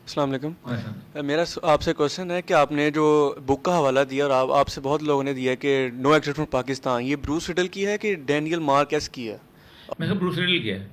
السلام علیکم. میرا آپ سے کوشچن ہے کہ آپ نے جو بک کا حوالہ دیا اور آپ سے بہت لوگوں نے دیا کہ نو ایکسٹ فرام پاکستان، یہ بروس ریڈل کی ہے کہ ڈینیل مارکیس کی ہے؟ میں نے بروس ریڈل کیا ہے.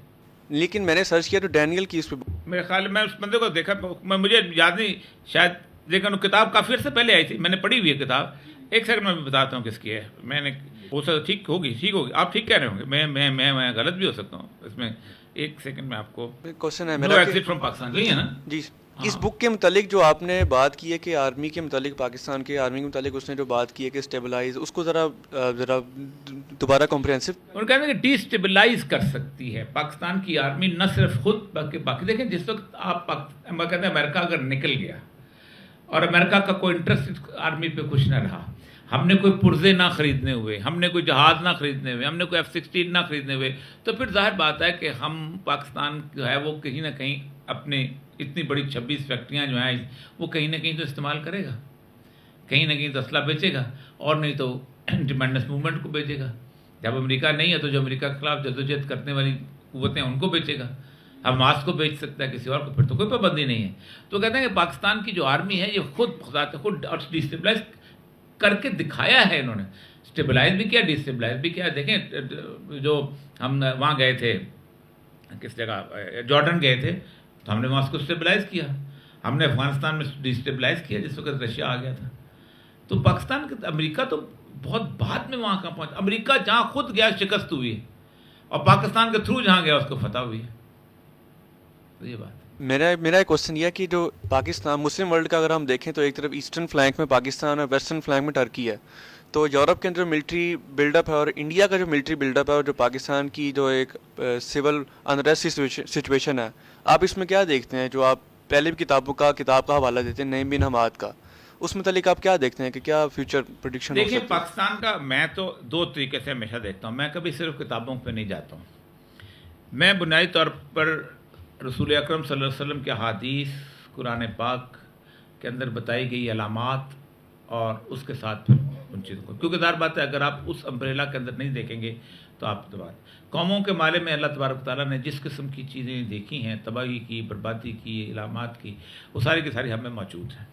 لیکن میں نے سرچ کیا تو ڈینیل کی اس پہ میرے خیال میں اس بندے کو دیکھا، مجھے یاد نہیں، شاید لیکن وہ کتاب کافی عرصے پہلے آئی تھی، میں نے پڑھی ہوئی ہے کتاب. ایک سیکنڈ میں بتاتا ہوں کس کی ہے. میں نے ہو سکتا ٹھیک ہوگی، آپ ٹھیک کہہ رہے ہوں گے، میں غلط بھی ہو سکتا ہوں اس میں. ایک سیکنڈ میں آپ کو. کوشچن ہے نو میرا کہ ایکسٹ فرام پاکستان یہی ہے نا؟ جی اس ہاں. بک کے متعلق جو آپ نے بات کی ہے کہ آرمی کے متعلق، پاکستان کے آرمی کے متعلق اس نے جو بات کی ہے کہ اسٹیبلائز، اس کو ذرا دوبارہ کمپریہنسو. ان کہتے ہیں کہ ڈی اسٹیبلائز کر سکتی ہے پاکستان کی آرمی، نہ صرف خود بلکہ باقی. دیکھیں جس وقت آپ کہتے ہیں امریکہ اگر نکل گیا اور امریکہ کا کوئی انٹرسٹ آرمی پہ کچھ نہ رہا، ہم نے کوئی پرزے نہ خریدنے ہوئے، ہم نے کوئی جہاز نہ خریدنے ہوئے، ہم نے کوئی F-16 نہ خریدنے ہوئے، تو پھر ظاہر بات ہے کہ ہم پاکستان جو ہے وہ کہیں نہ کہیں اپنے اتنی بڑی 26 فیکٹریاں جو ہیں وہ کہیں نہ کہیں تو استعمال کرے گا، کہیں نہ کہیں تو اسلحہ بیچے گا، اور نہیں تو انڈیپینڈنس موومنٹ کو بیچے گا. جب امریکہ نہیں ہے تو جو امریکہ کے خلاف جدوجہد کرنے والی قوتیں ان کو بیچے گا. حماس کو بیچ سکتا ہے، کسی اور کو، پھر تو کوئی پابندی نہیں ہے. تو کہتے ہیں کہ پاکستان کی جو آرمی ہے یہ خود ڈیسٹیبلائز کر کے دکھایا ہے انہوں نے. اسٹیبلائز بھی کیا، ڈیسٹیبلائز بھی کیا. دیکھیں جو ہم وہاں گئے تھے، کس جگہ، جارڈن گئے تھے، تو ہم نے وہاں اس کو اسٹیبلائز کیا. ہم نے افغانستان میں ڈیسٹیبلائز کیا جس وقت رشیا آ گیا تھا. تو پاکستان کے امریکہ تو بہت بعد میں وہاں کا پہنچا. امریکہ جہاں خود گیا شکست ہوئی ہے، اور پاکستان کے تھرو جہاں گیا اس کو فتح ہوئی ہے. تو یہ بات. میرا ایک کوشچن یہ ہے کہ جو پاکستان مسلم ورلڈ کا اگر ہم دیکھیں تو ایک طرف ایسٹرن فلینک میں پاکستان اور ویسٹرن فلینک میں ٹرکی ہے. تو یورپ کے اندر جو ملٹری بلڈ اپ ہے اور انڈیا کا جو ملٹری بلڈ اپ ہے اور جو پاکستان کی جو ایک سول انریسٹ سچویشن ہے، آپ اس میں کیا دیکھتے ہیں؟ جو آپ پہلے بھی کتاب کا حوالہ دیتے ہیں نعیم بن حماد کا، اس متعلق آپ کیا دیکھتے ہیں کہ کیا فیوچر پریڈکشن ہو دیکھیے سکتی ہے؟ پاکستان کا میں تو دو طریقے سے ہمیشہ دیکھتا ہوں. میں کبھی صرف کتابوں پہ نہیں جاتا ہوں. میں بنیادی طور پر رسول اکرم صلی اللہ علیہ وسلم کے احادیث، قرآن پاک کے اندر بتائی گئی علامات اور اس کے ساتھ پھر ان چیزوں کو، کیونکہ ظاہر بات ہے اگر آپ اس امبریلا کے اندر نہیں دیکھیں گے تو آپ دوبارہ قوموں کے مالے میں اللہ تبارک تعالیٰ نے جس قسم کی چیزیں دیکھی ہیں، تباہی کی، بربادی کی، علامات کی، وہ ساری کی ساری ہمیں موجود ہیں.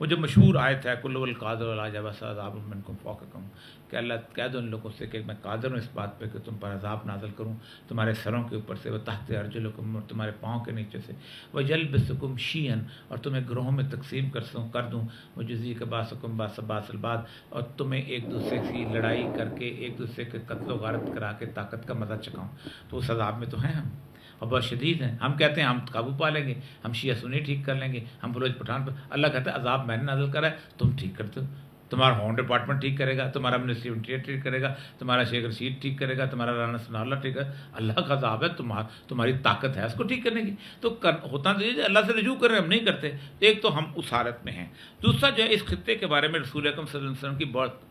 وہ جو مشہور آیت ہے کل القادر علی جبس عذاب منکم فوقکم، کہ اللہ کہہ دو ان لوگوں سے کہ میں قادر ہوں اس بات پہ کہ تم پر عذاب نازل کروں تمہارے سروں کے اوپر سے، وہ تحت ارجلکم، اور تمہارے پاؤں کے نیچے سے، وہ یلبسکم شیئن، اور تمہیں گروہوں میں تقسیم کر دوں، وہ جزیک باسکم باس البعض، اور تمہیں ایک دوسرے کی لڑائی کر کے، ایک دوسرے کے قتل و غارت کرا کے طاقت کا مزہ چکاؤں. تو اس عذاب میں تو ہیں ہم، اور بہت شدید ہیں. ہم کہتے ہیں ہم قابو پا لیں گے، ہم شیعہ سنی ٹھیک کر لیں گے، ہم بلوچ پٹھان پر. اللہ کہتا ہے عذاب میں نے نازل کرا ہے، تم ٹھیک کرتے ہو. تمہارا ہوم ڈپارٹمنٹ ٹھیک کرے گا، تمہارا منسٹری انٹیریئر ٹھیک کرے گا، تمہارا شیخ رشید ٹھیک کرے گا، تمہارا رانا ثناء اللہ ٹھیک کرے گا. اللہ کا عذاب ہے، تمہاری طاقت ہے اس کو ٹھیک کرنے کی. تو ہوتا تو یہ اللہ سے رجوع کر رہے ہیں، ہم نہیں کرتے. ایک تو ہم اس حالت میں ہیں. دوسرا جو ہے اس خطے کے بارے میں رسول اکرم صلی اللہ علیہ وسلم کی بہت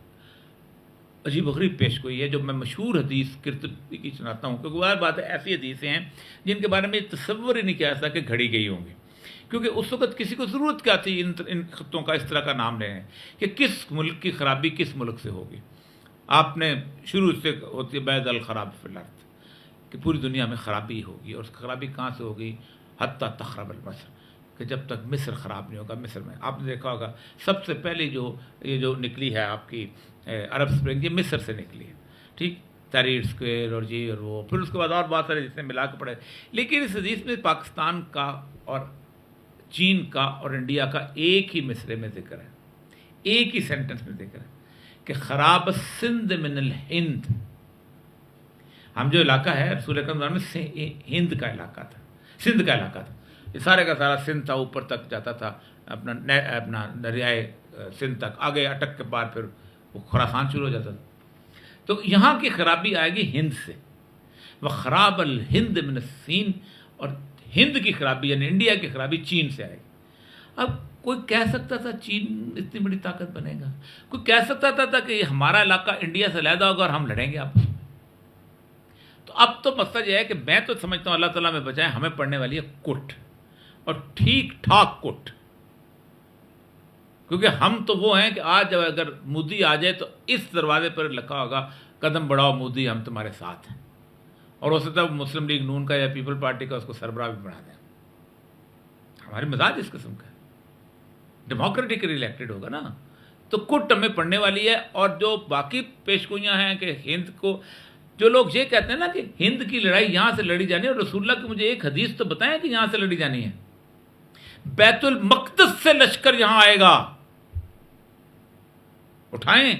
عجیب و غریب پیش گوئی ہے، جو میں مشہور حدیث کرتبی کی سناتا ہوں، کیونکہ وہ بات ہے ایسی حدیثیں ہیں جن کے بارے میں تصور ہی نہیں کیا جا سکتا کہ گھڑی گئی ہوں گی. کیونکہ اس وقت کسی کو ضرورت کیا تھی ان خطوں کا اس طرح کا نام لینے کہ کس ملک کی خرابی کس ملک سے ہوگی. آپ نے شروع سے ہوتی ہے بعد الخراب فی الارض، کہ پوری دنیا میں خرابی ہوگی، اور خرابی کہاں سے ہوگی؟ حتیٰ تخرب المصر، کہ جب تک مصر خراب نہیں ہوگا. مصر میں آپ نے دیکھا ہوگا سب سے پہلے یہ جو نکلی ہے آپ کی عرب اسپرنگ، یہ مصر سے نکلی ہے. ٹھیک، تحریر اسکوائر اور جی اور وہ، پھر اس کے بعد اور بہت سارے جس نے ملا کے پڑھے. لیکن اس حدیث میں پاکستان کا اور چین کا اور انڈیا کا ایک ہی مصرے میں ذکر ہے، ایک ہی سینٹنس میں ذکر ہے کہ خراب سندھ من الہند. ہم جو علاقہ ہے رسول اکرم میں ہند کا علاقہ تھا، سندھ کا علاقہ تھا. یہ سارے کا سارا سندھ تھا، اوپر تک جاتا تھا اپنا دریائے سندھ تک، آگے اٹک کے بعد پھر وہ خراسان شروع ہو جاتا تھا. تو یہاں کی خرابی آئے گی ہند سے. وہ خراب الہند من الصین، اور ہند کی خرابی یعنی انڈیا کی خرابی چین سے آئے گی. اب کوئی کہہ سکتا تھا چین اتنی بڑی طاقت بنے گا؟ کوئی کہہ سکتا تھا کہ ہمارا علاقہ انڈیا سے علیحدہ ہوگا اور ہم لڑیں گے آپس میں؟ تو اب تو مسئلہ یہ ہے کہ میں تو سمجھتا ہوں اللہ تعالیٰ میں بچائے، ہمیں پڑنے والی ہے کٹ، اور ٹھیک ٹھاک کٹ. کیونکہ ہم تو وہ ہیں کہ آج اگر مودی آ جائے تو اس دروازے پر لکھا ہوگا قدم بڑھاؤ مودی، ہم تمہارے ساتھ ہیں. اور ہو سکتا ہے مسلم لیگ نون کا یا پیپل پارٹی کا اس کو سربراہ بھی بنا دیں. ہماری مزاج اس قسم کا ہے. ڈیموکریٹکلی الیکٹڈ ہوگا نا تو کٹ ہمیں پڑنے والی ہے. اور جو باقی پیشگوئیاں ہیں کہ ہند کو, جو لوگ یہ کہتے ہیں نا کہ ہند کی لڑائی یہاں سے لڑی جانی ہے, اور رسول اللہ کی مجھے ایک حدیث تو بتائیں کہ یہاں سے لڑی جانی ہے. بیت المقدس سے لشکر یہاں آئے گا, اٹھائیں,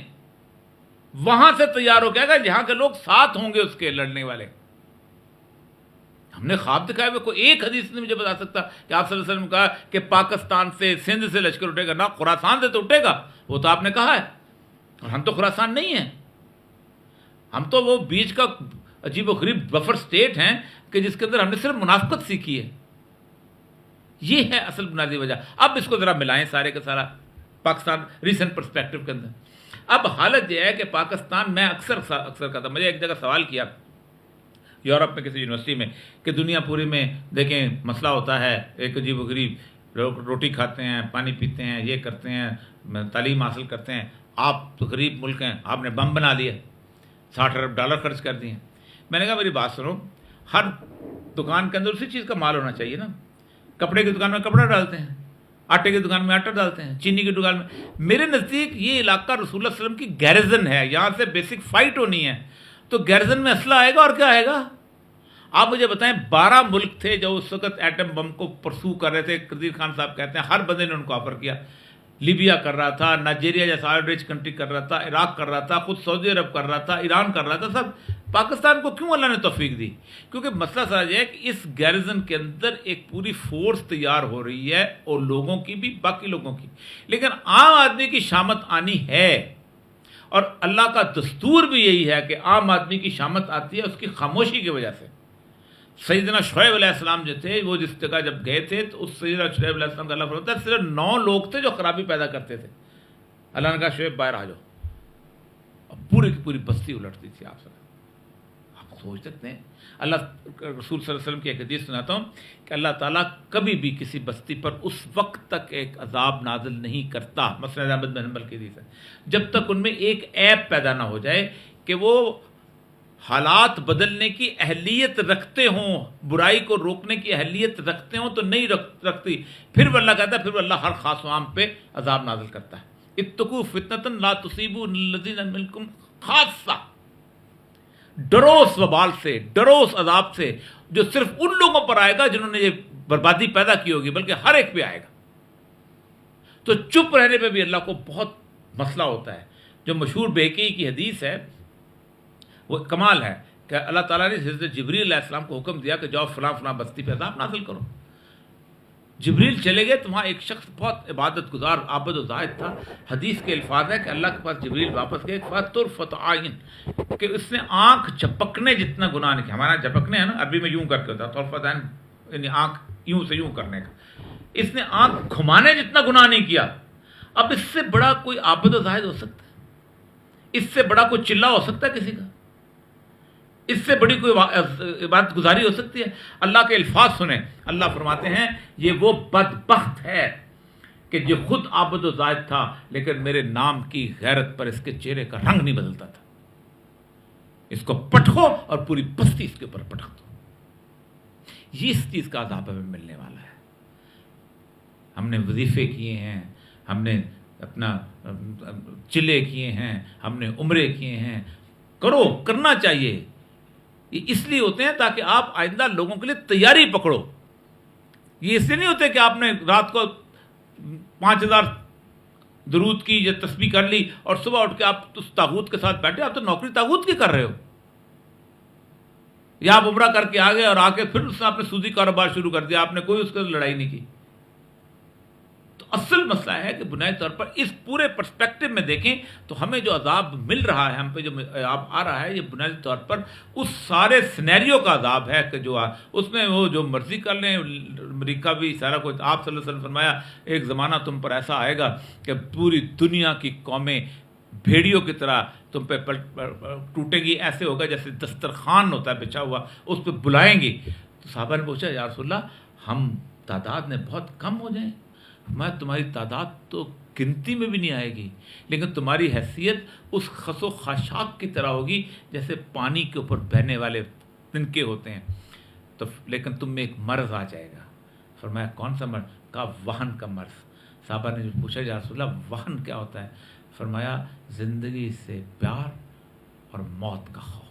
وہاں سے تیار ہو گیا گا, یہاں کے لوگ ساتھ ہوں گے اس کے لڑنے والے. ہم نے خواب دکھایا ہوئے, کوئی ایک حدیث نہیں مجھے بتا سکتا کہ آپ صلی اللہ علیہ وسلم نے کہا کہ پاکستان سے سندھ سے لشکر اٹھے گا. نہ خراسان سے تو اٹھے گا, وہ تو آپ نے کہا ہے, اور ہم تو خراسان نہیں ہیں. ہم تو وہ بیچ کا عجیب و غریب بفر سٹیٹ ہیں کہ جس کے اندر ہم نے صرف منافقت سیکھی ہے. یہ ہے اصل بنیادی وجہ. اب اس کو ذرا ملائیں سارے کا سارا پاکستان ریسنٹ پرسپیکٹو کے اندر. اب حالت یہ ہے کہ پاکستان, میں اکثر کہتا ہوں, مجھے ایک جگہ سوال کیا یورپ میں کسی یونیورسٹی میں کہ دنیا پوری میں دیکھیں مسئلہ ہوتا ہے, ایک عجیب و غریب, روٹی کھاتے ہیں, پانی پیتے ہیں, یہ کرتے ہیں, تعلیم حاصل کرتے ہیں. آپ تو غریب ملک ہیں, آپ نے بم بنا لیا, $60 ارب خرچ کر دیے. میں نے کہا میری بات سنو, ہر دکان کے اندر اسی چیز کا مال ہونا چاہیے نا. کپڑے کی دکان میں کپڑا ڈالتے ہیں, آٹے کی دکان میں آٹا ڈالتے ہیں, چینی کی دکان میں. میرے نزدیک یہ علاقہ رسول اللہ صلی اللہ علیہ وسلم کی گیرزن ہے, یہاں سے بیسک فائٹ ہونی ہے. تو گیرزن میں اسلحہ آئے گا اور کیا آئے گا. آپ مجھے بتائیں 12 ملک تھے جو اس وقت ایٹم بم کو پرسو کر رہے تھے. قدیر خان صاحب کہتے ہیں ہر بندے نے ان کو آفر کیا. لیبیا کر رہا تھا, نائجیریا جیسا آئل رچ کنٹری کر رہا تھا, عراق کر رہا تھا, خود سعودی عرب کر رہا تھا, ایران کر رہا تھا. سب پاکستان کو کیوں اللہ نے توفیق دی؟ کیونکہ مسئلہ سمجھ ہے کہ اس گیرزن کے اندر ایک پوری فورس تیار ہو رہی ہے, اور لوگوں کی بھی, باقی لوگوں کی. لیکن عام آدمی کی شامت آنی ہے, اور اللہ کا دستور بھی یہی ہے کہ عام آدمی کی شامت آتی ہے اس کی خاموشی کی وجہ سے. سیدنا شعیب علیہ السلام جو تھے, وہ جس جگہ جب گئے تھے تو اس سیدنا شعیب علیہ السلام کا اللہ فرماتا ہے صرف 9 لوگ تھے جو خرابی پیدا کرتے تھے. اللہ نے کہا شعیب باہر آ جاؤ, اب پوری کی پوری بستی الٹتی تھی. آپ سوچ سکتے ہیں. اللہ رسول صلی اللہ علیہ وسلم کی ایک حدیث سناتا ہوں کہ اللہ تعالیٰ کبھی بھی کسی بستی پر اس وقت تک ایک عذاب نازل نہیں کرتا, مسند احمد بن حنبل کی حدیث ہے, جب تک ان میں ایک عیب پیدا نہ ہو جائے کہ وہ حالات بدلنے کی اہلیت رکھتے ہوں, برائی کو روکنے کی اہلیت رکھتے ہوں تو نہیں رکھتی. پھر وہ اللہ کہتا ہے, پھر وہ اللہ ہر خاص و عام پہ عذاب نازل کرتا ہے. اتقوا فتنۃ لا تصیبوا الذین منکم خاصہ, ڈرو اس وبال سے, ڈرو اس عذاب سے جو صرف ان لوگوں پر آئے گا جنہوں نے یہ بربادی پیدا کی ہوگی, بلکہ ہر ایک پہ آئے گا. تو چپ رہنے پہ بھی اللہ کو بہت مسئلہ ہوتا ہے. جو مشہور بیکی کی حدیث ہے وہ کمال ہے کہ اللہ تعالیٰ نے حضرت جبریل علیہ السلام کو حکم دیا کہ جاؤ فلاں فلاں بستی پہ عذاب نازل کرو. جبریل چلے گئے تو وہاں ایک شخص بہت عبادت گزار, عابد و زاہد تھا. حدیث کے الفاظ ہے کہ اللہ کے پاس جبریل واپس گئے, فطرفت عین, کہ اس نے آنکھ جھپکنے جتنا گناہ نہیں کیا. ہمارا جھپکنے ہے نا, عربی میں یوں کر کے ہوتا ہے, طرفت عین یعنی آنکھ یوں سے یوں کرنے کا. اس نے آنکھ گھمانے جتنا گناہ نہیں کیا. اب اس سے بڑا کوئی عابد و زاہد ہو سکتا ہے؟ اس سے بڑا کوئی چلہ ہو سکتا ہے کسی کا؟ اس سے بڑی کوئی عبادت گزاری ہو سکتی ہے؟ اللہ کے الفاظ سنیں. اللہ فرماتے ہیں یہ وہ بدبخت ہے کہ جو خود عابد و زاہد تھا لیکن میرے نام کی غیرت پر اس کے چہرے کا رنگ نہیں بدلتا تھا. اس کو پٹکو اور پوری بستی اس کے اوپر پٹک دو. یہ اس چیز کا عذاب ہمیں ملنے والا ہے. ہم نے وظیفے کیے ہیں, ہم نے اپنا چلے کیے ہیں, ہم نے عمرے کیے ہیں. کرو, کرنا چاہیے. یہ اس لیے ہوتے ہیں تاکہ آپ آئندہ لوگوں کے لیے تیاری پکڑو. یہ اس لیے نہیں ہوتے کہ آپ نے رات کو 5000 درود کی یا تسبیح کر لی اور صبح اٹھ کے آپ اس تاغوت کے ساتھ بیٹھے. آپ تو نوکری تاغوت کی کر رہے ہو. یا آپ عمرہ کر کے آ گئے اور آ کے پھر اس نے آپ نے سودی کاروبار شروع کر دیا, آپ نے کوئی اس کے لڑائی نہیں کی. تو اصل مسئلہ ہے کہ بنیادی طور پر اس پورے پرسپیکٹو میں دیکھیں تو ہمیں جو عذاب مل رہا ہے, ہم پہ جو عذاب آ رہا ہے, یہ بنیادی طور پر اس سارے سینیریو کا عذاب ہے کہ جو اس میں وہ جو مرضی کر لیں. امریکہ بھی سارا کچھ, آپ صلی اللہ علیہ وسلم فرمایا ایک زمانہ تم پر ایسا آئے گا کہ پوری دنیا کی قومیں بھیڑیوں کی طرح تم پہ ٹوٹے گی. ایسے ہوگا جیسے دسترخوان ہوتا ہے بچھا ہوا, اس پہ بلائیں گی. تو صحابہ نے پوچھا یا رسول اللہ ہم تعداد میں بہت کم ہو جائیں؟ میں تمہاری تعداد تو گنتی میں بھی نہیں آئے گی, لیکن تمہاری حیثیت اس خس و خاشاک کی طرح ہوگی جیسے پانی کے اوپر بہنے والے تنکے ہوتے ہیں. تو لیکن تم میں ایک مرض آ جائے گا, فرمایا کون سا مرض؟ کہا وہن کا مرض. صحابہ نے پوچھا یا رسول اللہ وہن کیا ہوتا ہے؟ فرمایا زندگی سے پیار اور موت کا خوف.